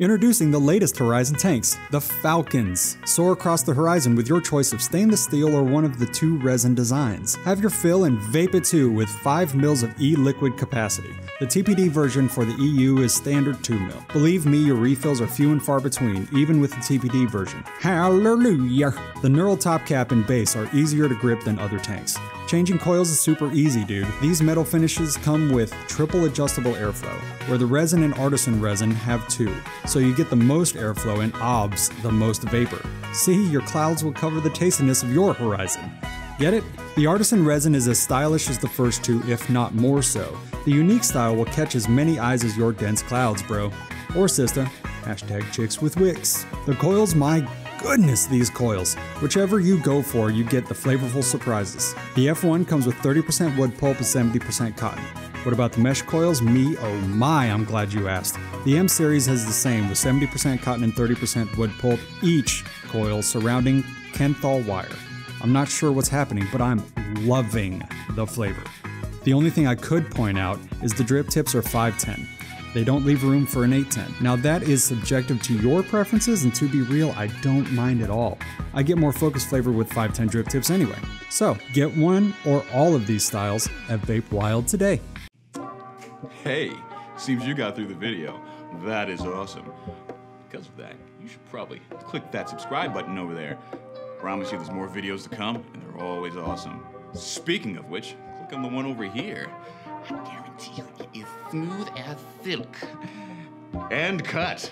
Introducing the latest Horizon tanks, the Falcons. Soar across the horizon with your choice of stainless steel or one of the two resin designs. Have your fill and vape it too with 5 mils of e-liquid capacity. The TPD version for the EU is standard 2 mil. Believe me, your refills are few and far between, even with the TPD version. Hallelujah! The knurled top cap and base are easier to grip than other tanks. Changing coils is super easy, dude. These metal finishes come with triple adjustable airflow, where the resin and artisan resin have 2, so you get the most airflow and obs the most vapor. See, your clouds will cover the tastiness of your Horizon. Get it? The artisan resin is as stylish as the first 2, if not more so. The unique style will catch as many eyes as your dense clouds, bro. Or sister. Hashtag chicks with wicks. The coils, my goodness, these coils. Whichever you go for, you get the flavorful surprises. The F1 comes with 30% wood pulp and 70% cotton. What about the mesh coils? Me, oh my, I'm glad you asked. The M series has the same, with 70% cotton and 30% wood pulp, each coil surrounding Kenthal wire. I'm not sure what's happening, but I'm loving the flavor. The only thing I could point out is the drip tips are 510. They don't leave room for an 810. Now that is subjective to your preferences, and to be real, I don't mind at all. I get more focused flavor with 510 drip tips anyway. So get one or all of these styles at VapeWild today. Hey, seems you got through the video. That is awesome. Because of that, you should probably click that subscribe button over there. Promise you there's more videos to come, and they're always awesome. Speaking of which, click on the one over here. I guarantee you it is smooth as silk. And cut.